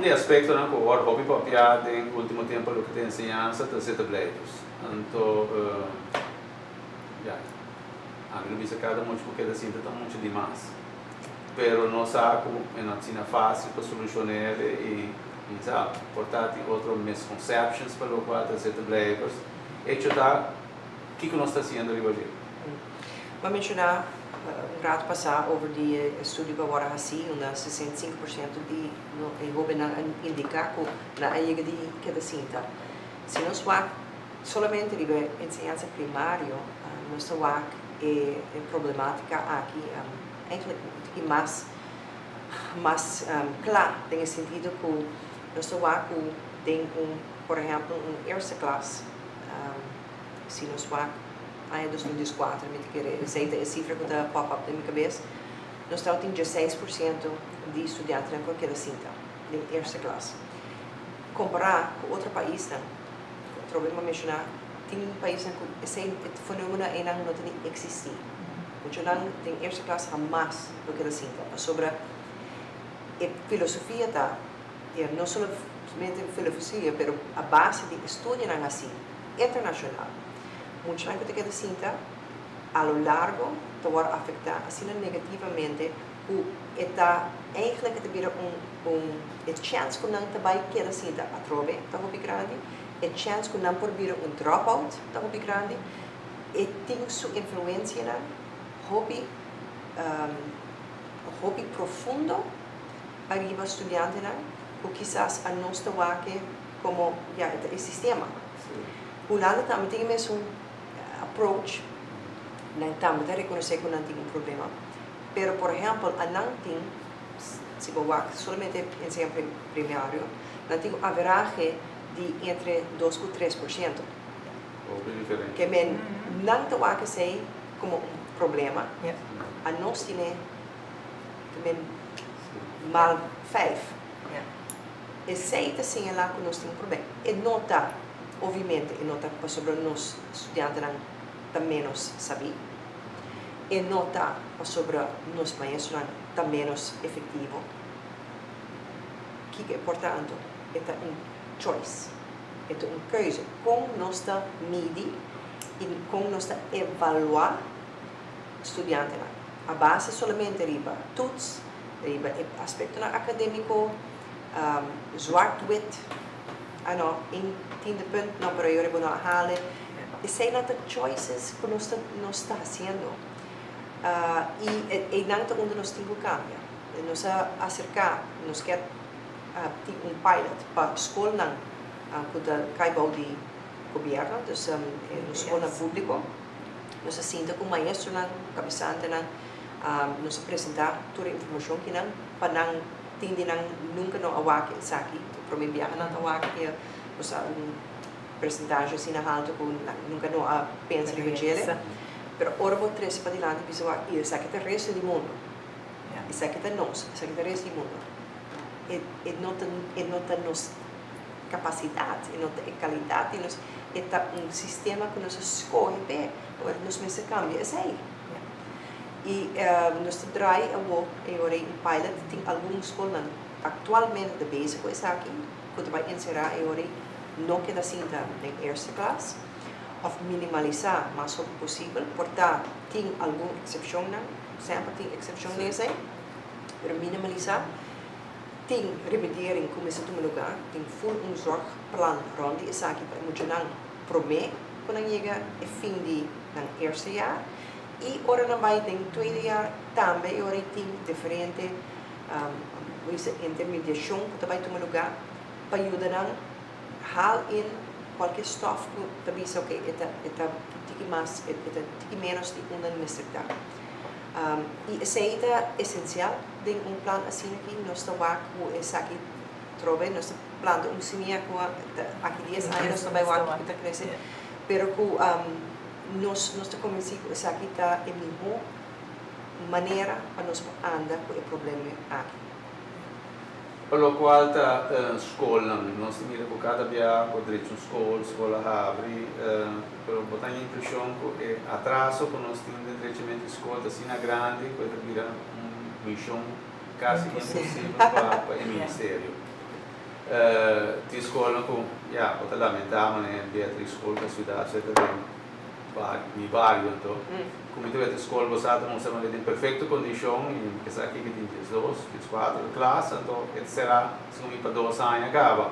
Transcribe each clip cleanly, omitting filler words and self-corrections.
de aspecto não o hobby papiado em último tempo o que tem ensinança está sendo bleiros. Então, já, a mim não visa cada muito porque da cinta está muito demais. Pero não saco é uma cena fácil para solucionar e sabe, portanto outras misconceptions para o qual está sendo bleiros. E que tá que nós está fazendo hoje. Vou mencionar grato passar over die studie bij worden gezien, omdat 65% die hebben indicar que na área de cada cinta. Se nós vamos solamente de ensinança primária, nós vamos problemática aqui, eigenlijk mais claro, tem sentido que nós vamos tem por exemplo, eerste classe, se nós vamos em 2004, a cifra que está pop-up na minha cabeça, nós temos 16% de estudantes na qualquer cinta, de eerste classe. Comparar com outro país, vamos mencionar, tem país que esse fenômeno ainda não existe. Porque tem eerste classe mais do que a cinta. Sobre a filosofia, não somente filosofia, mas a base de estudo é assim, internacional. Muitos anos que cada cinta, a lo largo, vai afetar assim negativamente o está eigenlijk te vira chance que não vai cada cinta a trove está muito grande, chance que não pode vir dropout está muito grande, e tem sua influência na hobby profundo arriba estudante na, ou quizás a nossa waque como já o sistema. O lado também tem mesmo approach, não estamos a reconhecer que não tem problema. Pero, por exemplo, a não tem, se você solamente ensina primário, não tem um average de entre 2 e 3%. Que men não tem que ser como problema, a nós tem mal 5. E sei assim lá que nós temos problema. E nota, obviamente, e nota para sobre nós estudantes não menos saber. E nota para sobre nós maestros não menos efetivo. Que é portanto é choice, é keuze. Como nós está medir e como nós está evaluar estudantes. A base solamente riba toets, riba aspecto acadêmico, zwart-wit, in 10 puntos não para eu não halen. E sei lá as choices que nós está fazendo. E não está onde nós temos que cambiar. Nós acercar, nós quer pilot para a escola não, que caiba de governo, então na escola pública, nós sinta com o maestro não, cabeçante não, nós apresentar toda a informação que não, para não tende não nunca não awak isso aqui, para mim viajar não awak que nós percentagem assim na alta com nunca não pensa em vender. Pero ora vou trazer para dilante pessoa e isso aqui é o resto do mundo. Isso aqui é nós, isso aqui é o resto do mundo. E não tem nos capacidade, e não tem qualidade, e tá sistema que nós escolhe bem, ou nós me se cambia, é aí. E nós trai agora em pilot tem algumas escolas atualmente de básico isso aqui, que vai inserir agora não queda assim na eerste classe. Of minimalizar o mais possível, portanto, tem alguma exceção, sempre tem exceção nesse, mas minimalizar, tem remediering como se toma lugar, tem full zorgplan rond isso aqui para emocionar prometer quando chega o fim de eerste jaar, e ora não vai tem tweede jaar também, ora tem diferente intermediação que vai tomar lugar para ajudar a in qualquer stof que também é ok, é mais, é menos de uma necessidade. E isso é essencial de plano assim aqui, nós estamos aqui trove, nós plano semente aqui 10 anos nós também aqui está crescendo, pero que nós estamos convencidos que isso aqui está a melhor maneira para nós andar com o problema aqui. Per lo qual a scuola, non si mira con cada via, con diritto scuola apri, per botar a impressão que atraso con nostri diretamente scuola sina grande, quella vira missão quase impossível para o ministério. Di escola com, pode lamentar, mas é Beatriz escola da cidade, você tem vários, então. Como tu vês, a escola você está em perfeita condição, e que aqui que tem 2, 4 classes, então, será, se não para 2 anos, acaba.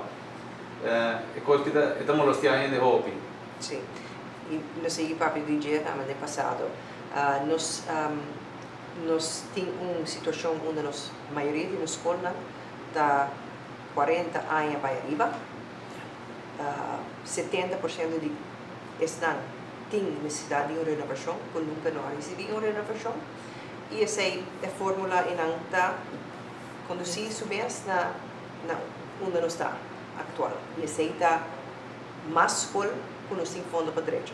É coisa que estamos los ainda de hobby. Sim. E nós aí para dizer, ano passado, nós temos uma situação onde a maioria da escola está 40 anos para arriba, 70% de estão tem necessidade de uma renovação, quando nunca não recebi uma renovação, e essa é a fórmula em anta conduzir subes na onde nós está atual, e essa está mais escola que nós temos fundo para direito.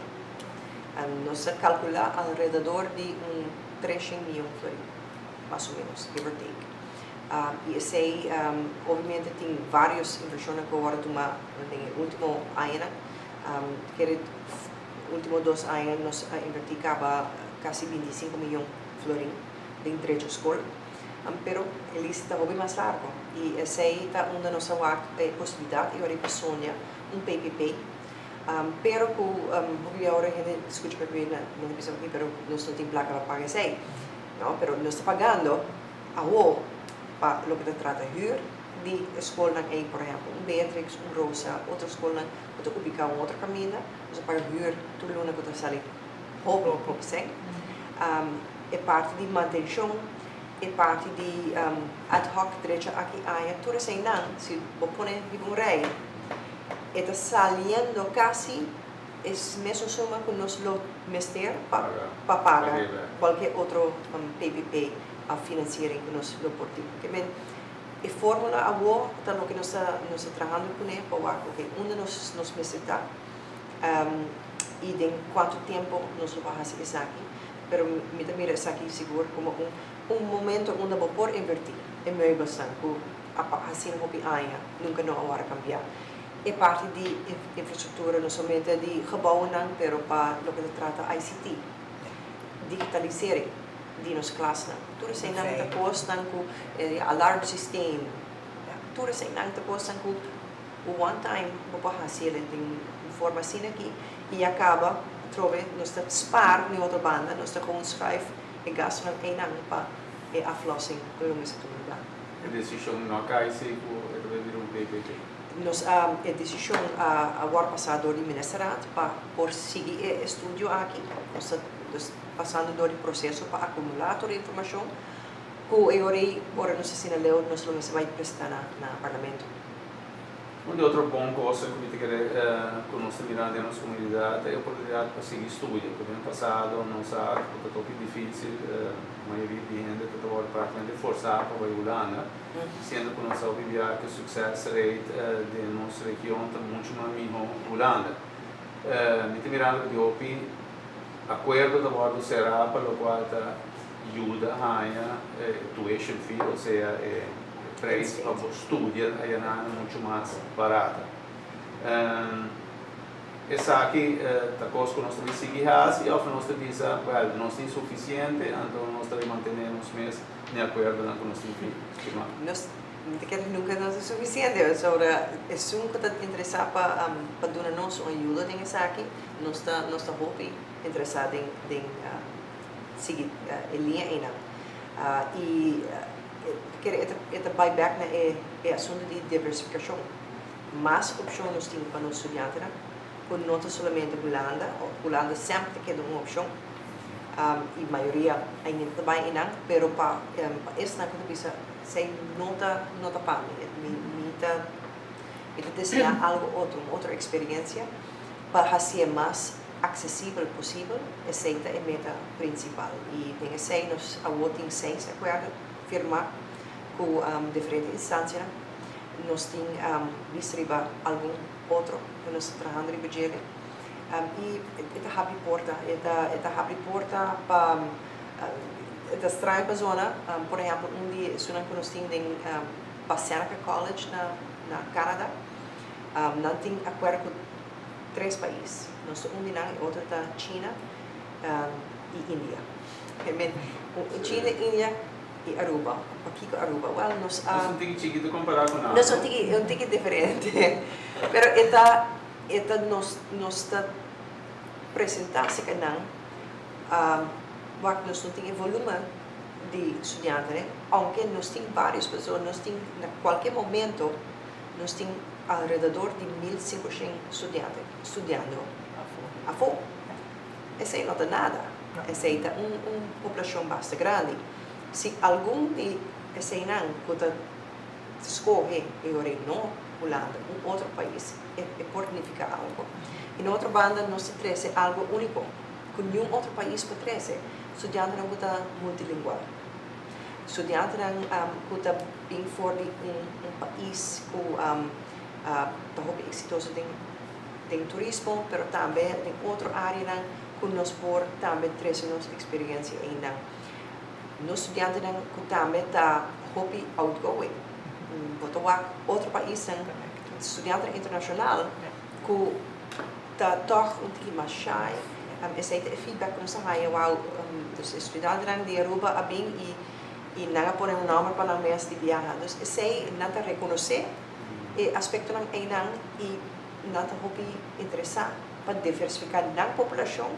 Nós calculamos ao redor de 300 milhões de florins, mais ou menos, give or take. E essa obviamente tem várias inversões que agora tomar no último ano, que últimos 2 anos nós invertimos quase 25 milhões de florins dentro da escola, pero ele está bem mais largo, e essa está onde nós temos a possibilidade de agora sonhar PPP, pero que agora a gente escuta para ver na televisão aqui, pero nós não temos placa para pagar isso aí, não, pero nós estamos pagando para o que trata de escola aí, por exemplo, Beatrix, Rosa, outra escola que está ubicada em outro caminho, nós pagamos tudo o que está ali, pouco, sim. É parte de manutenção, é parte de ad hoc direito aqui, tudo assim, não, se você põe um rei, está saliendo quase a mesma suma que nós mestre para pagar qualquer outro PPP financeiro que nós portamos. A fórmula agora está no que nós estamos trabalhando com ele para onde nós necessitamos e de quanto tempo nós vamos fazer isso aqui. Mas me também isso aqui seguro como momento onde vou por invertir. É meio bastante, assim não nunca não vai cambiar. É parte de infraestrutura, não somente de gebouwen, mas para o que se trata ICT, digitalisering de nossa classe. Tudo sem nada costa com alarme system. Tudo sem nada costa com o one time vou fazer de forma assim aqui e acaba trove nós está spar em outra banda, nós está com schrijf e gasto em ano para a flossing do nosso lugar. A decisão não cai se o vir PPP. Nós a decisão agora passado do ministério para por seguir estudo aqui, nós passando do processo para acumular toda a informação que agora nós assinalamos, nós vamos vai prestar na parlamento. Uma outra boa coisa que eu queria que nós mirando na nossa comunidade é a oportunidade para seguir estudo. Porque no passado não sabe que é difícil, a maioria de gente que está praticamente forçada para a Holanda, sendo que nós sabemos que o sucesso rate de nossa região está muito mais melhor que a Holanda. Me mirando de OPI, acordo da bordo será para o qual ajuda a tuition fee, ou seja, preço para o estudo é muito mais barata. Essa aqui é a coisa que nós temos que seguir e ao final nós temos não é suficiente, então nós temos que mantermos mesmo de acordo com o que nós temos que nunca não é suficiente, sobre é só que está interessado para dar nos uma ajuda nessa aqui, nós está interessado em seguir a linha ainda. E esta buyback é assunto de diversificação. Mais opções nós temos para os estudantes, por não somente Holanda sempre quer uma opção, e a maioria ainda também não, mas para essa coisa sem nota para mim, desejar algo outra experiência para fazer mais acessível possível, essa é a meta principal. E tem essa nós agora temos 6 acordos firmar com diferentes instâncias. Nós temos distribuído algum outro que nós trabalhamos em Bajele. E esta abre porta para esta estranha zona, por exemplo, onde nós temos em Seneca College na Canadá, não tem acordo com 3 países. Nós temos outro da China e Índia. China e Índia e Aruba, Paquico Aruba. Well, Nós não temos chiquito comparar com nada. nós não temos diferente. Pero esta nos está apresentar-se que não, nós não temos volume de estudantes, né? Aunque nós temos várias pessoas, nós temos, em qualquer momento, nós temos ao redor de 1.500 estudantes estudando a fora. Essa não é nada. Essa é uma população bastante grande. Se algum de essa não pode escolher o Reino Holanda, outro país, pode significar algo. Em outra banda, nós temos algo único, que nenhum outro país pode trazer. Estudante não pode multilingual. Estudante não pode vir fora de país que exitoso em turismo, mas também em outra área que nós podemos também trazer nossa experiência ainda. Nós estudantes também está hobby outgoing. Botar outro país, estudante internacional, que está toch mais shy. Esse é o feedback que nós temos. Os estudantes de Aruba bem e não põem nome para o mês de viagem. Então, esse é não reconhecer o aspecto não e não hobby interessante para diversificar na população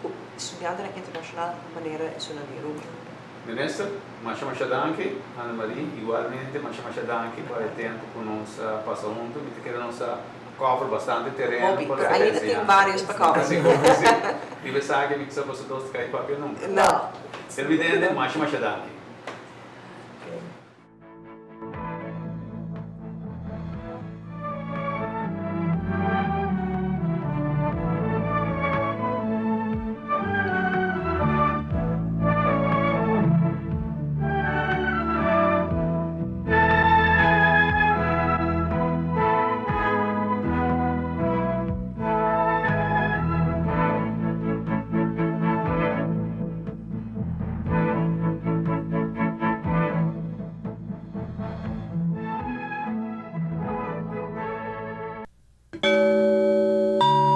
o estudante internacional de maneira de Aruba. Minister, Masha danke, Ana Maria, igualmente, Masha danke para o tempo que nós passamos juntos, e que nós cobre bastante terreno. Ainda tem vários para cobrir. E você sabe que você pode cair qualquer número. Não. Evidente, Masha danke.